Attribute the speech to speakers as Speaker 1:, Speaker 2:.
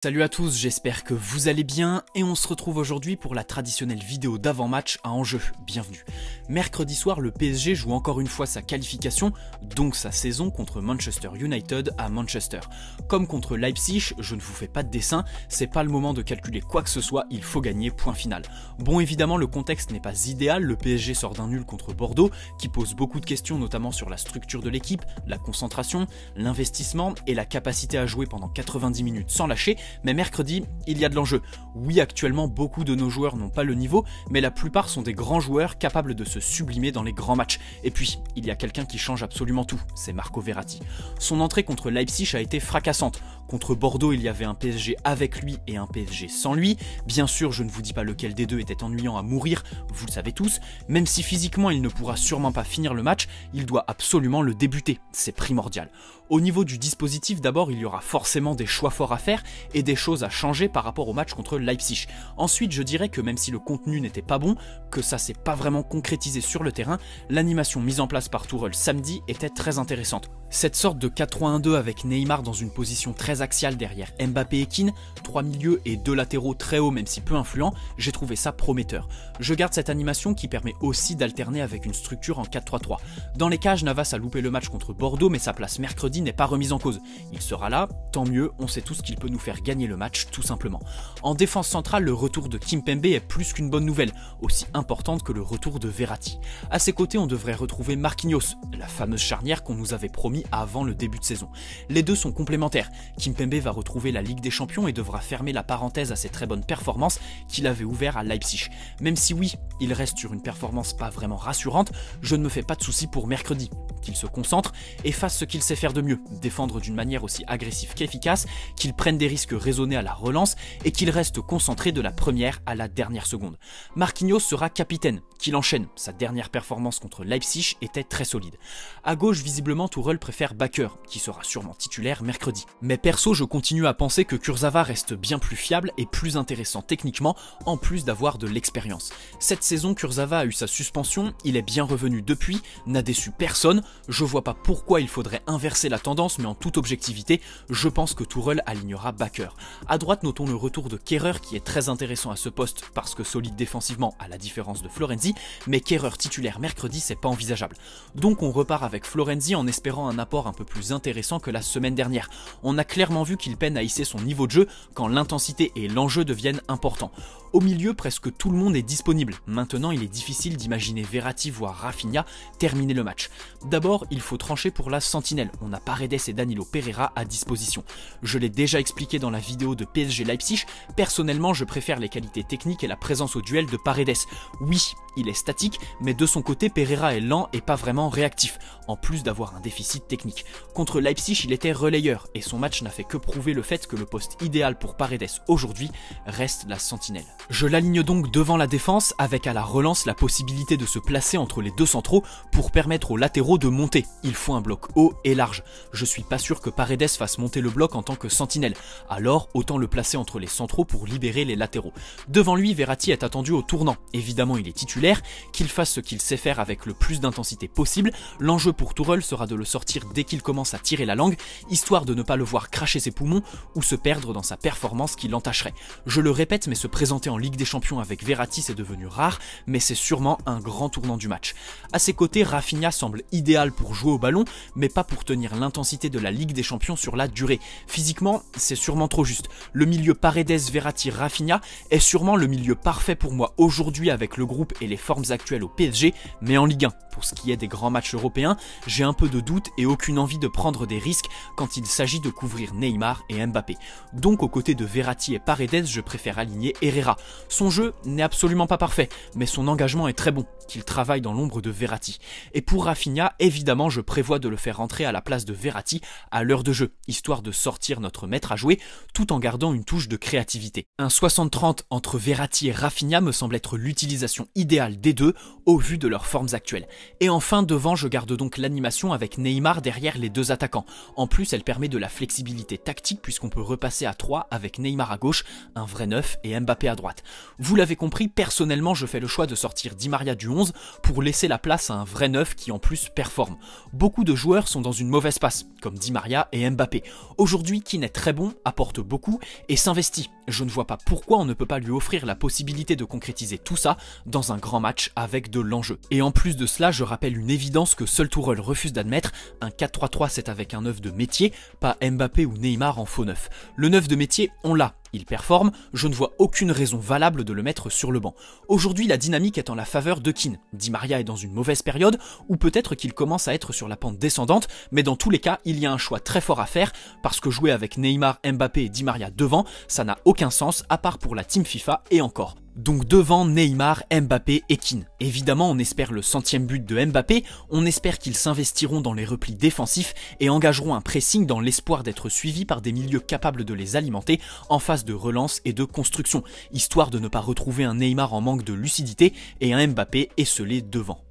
Speaker 1: Salut à tous, j'espère que vous allez bien et on se retrouve aujourd'hui pour la traditionnelle vidéo d'avant-match à enjeu. Bienvenue. Mercredi soir, le PSG joue encore une fois sa qualification, donc sa saison contre Manchester United à Manchester. Comme contre Leipzig, je ne vous fais pas de dessin, c'est pas le moment de calculer quoi que ce soit, il faut gagner, point final. Bon, évidemment, le contexte n'est pas idéal, le PSG sort d'un nul contre Bordeaux, qui pose beaucoup de questions notamment sur la structure de l'équipe, la concentration, l'investissement et la capacité à jouer pendant 90 minutes sans lâcher. Mais mercredi, il y a de l'enjeu. Oui, actuellement, beaucoup de nos joueurs n'ont pas le niveau, mais la plupart sont des grands joueurs capables de se sublimer dans les grands matchs. Et puis, il y a quelqu'un qui change absolument tout, c'est Marco Verratti. Son entrée contre Leipzig a été fracassante. Contre Bordeaux, il y avait un PSG avec lui et un PSG sans lui. Bien sûr, je ne vous dis pas lequel des deux était ennuyant à mourir, vous le savez tous. Même si physiquement, il ne pourra sûrement pas finir le match, il doit absolument le débuter, c'est primordial. Au niveau du dispositif, d'abord, il y aura forcément des choix forts à faire et des choses à changer par rapport au match contre Leipzig. Ensuite, je dirais que même si le contenu n'était pas bon, que ça s'est pas vraiment concrétisé sur le terrain, l'animation mise en place par Tuchel samedi était très intéressante. Cette sorte de 4-3-1-2 avec Neymar dans une position très axiale derrière Mbappé et Kean, 3 milieux et 2 latéraux très hauts même si peu influents, j'ai trouvé ça prometteur. Je garde cette animation qui permet aussi d'alterner avec une structure en 4-3-3. Dans les cages, Navas a loupé le match contre Bordeaux, mais sa place mercredi n'est pas remise en cause. Il sera là, tant mieux, on sait tous qu'il peut nous faire gagner le match tout simplement. En défense centrale, le retour de Kimpembe est plus qu'une bonne nouvelle, aussi importante que le retour de Verratti. À ses côtés, on devrait retrouver Marquinhos, la fameuse charnière qu'on nous avait promis avant le début de saison. Les deux sont complémentaires. Kimpembe va retrouver la Ligue des Champions et devra fermer la parenthèse à ses très bonnes performances qu'il avait ouvert à Leipzig. Même si oui, il reste sur une performance pas vraiment rassurante, je ne me fais pas de soucis pour mercredi. Qu'il se concentre et fasse ce qu'il sait faire de mieux, défendre d'une manière aussi agressive qu'efficace, qu'il prenne des risques raisonnés à la relance et qu'il reste concentré de la première à la dernière seconde. Marquinhos sera capitaine, qu'il enchaîne, sa dernière performance contre Leipzig était très solide. À gauche, visiblement, Tuchel préfère Bakker, qui sera sûrement titulaire mercredi. Mais perso, je continue à penser que Kurzawa reste bien plus fiable et plus intéressant techniquement, en plus d'avoir de l'expérience. Cette saison, Kurzawa a eu sa suspension, il est bien revenu depuis, n'a déçu personne, je vois pas pourquoi il faudrait inverser la tendance, mais en toute objectivité, je pense que Tuchel alignera Bakker. À droite, notons le retour de Kehrer qui est très intéressant à ce poste parce que solide défensivement à la différence de Florenzi, mais Kehrer titulaire mercredi, c'est pas envisageable. Donc on repart avec Florenzi en espérant un apport un peu plus intéressant que la semaine dernière. On a clairement vu qu'il peine à hisser son niveau de jeu quand l'intensité et l'enjeu deviennent importants. Au milieu, presque tout le monde est disponible. Maintenant, il est difficile d'imaginer Verratti voire Rafinha terminer le match. D'abord, il faut trancher pour la sentinelle. On a Paredes et Danilo Pereira à disposition. Je l'ai déjà expliqué dans la vidéo de PSG Leipzig, personnellement je préfère les qualités techniques et la présence au duel de Paredes. Oui, il est statique, mais de son côté Pereira est lent et pas vraiment réactif, en plus d'avoir un déficit technique. Contre Leipzig, il était relayeur, et son match n'a fait que prouver le fait que le poste idéal pour Paredes aujourd'hui reste la sentinelle. Je l'aligne donc devant la défense, avec à la relance la possibilité de se placer entre les deux centraux pour permettre aux latéraux de monter. Il faut un bloc haut et large. Je suis pas sûr que Paredes fasse monter le bloc en tant que sentinelle, alors autant le placer entre les centraux pour libérer les latéraux. Devant lui, Verratti est attendu au tournant. Évidemment, il est titulaire, qu'il fasse ce qu'il sait faire avec le plus d'intensité possible. L'enjeu pour Tuchel sera de le sortir dès qu'il commence à tirer la langue, histoire de ne pas le voir cracher ses poumons ou se perdre dans sa performance qui l'entacherait. Je le répète, mais se présenter en Ligue des Champions avec Verratti c'est devenu rare, mais c'est sûrement un grand tournant du match. À ses côtés, Rafinha semble idéal pour jouer au ballon, mais pas pour tenir l'intensité de la Ligue des Champions sur la durée. Physiquement, c'est sûrement trop juste. Le milieu Paredes, Verratti, Rafinha est sûrement le milieu parfait pour moi aujourd'hui avec le groupe et les formes actuelles au PSG, mais en Ligue 1. Pour ce qui est des grands matchs européens, j'ai un peu de doute et aucune envie de prendre des risques quand il s'agit de couvrir Neymar et Mbappé. Donc aux côtés de Verratti et Paredes, je préfère aligner Herrera. Son jeu n'est absolument pas parfait, mais son engagement est très bon, qu'il travaille dans l'ombre de Verratti. Et pour Rafinha, évidemment, je prévois de le faire rentrer à la place de Verratti à l'heure de jeu, histoire de sortir notre maître à jouer, tout en gardant une touche de créativité. Un 60-30 entre Verratti et Rafinha me semble être l'utilisation idéale des deux, au vu de leurs formes actuelles. Et enfin, devant, je garde donc l'animation avec Neymar derrière les deux attaquants. En plus, elle permet de la flexibilité tactique puisqu'on peut repasser à 3 avec Neymar à gauche, un vrai neuf et Mbappé à droite. droite. Vous l'avez compris, personnellement je fais le choix de sortir Di Maria du 11 pour laisser la place à un vrai neuf qui en plus performe. Beaucoup de joueurs sont dans une mauvaise passe, comme Di Maria et Mbappé. Aujourd'hui, Kean est très bon, apporte beaucoup et s'investit. Je ne vois pas pourquoi on ne peut pas lui offrir la possibilité de concrétiser tout ça dans un grand match avec de l'enjeu. Et en plus de cela, je rappelle une évidence que seul Tourelle refuse d'admettre, un 4-3-3 c'est avec un neuf de métier, pas Mbappé ou Neymar en faux neuf. Le neuf de métier, on l'a. Il performe, je ne vois aucune raison valable de le mettre sur le banc. Aujourd'hui, la dynamique est en la faveur de Kean. Di Maria est dans une mauvaise période, ou peut-être qu'il commence à être sur la pente descendante, mais dans tous les cas, il y a un choix très fort à faire, parce que jouer avec Neymar, Mbappé et Di Maria devant, ça n'a aucun sens, à part pour la team FIFA et encore. Donc devant Neymar, Mbappé et Kean. Évidemment, on espère le 100e but de Mbappé, on espère qu'ils s'investiront dans les replis défensifs et engageront un pressing dans l'espoir d'être suivis par des milieux capables de les alimenter en phase de relance et de construction, histoire de ne pas retrouver un Neymar en manque de lucidité et un Mbappé esselé devant.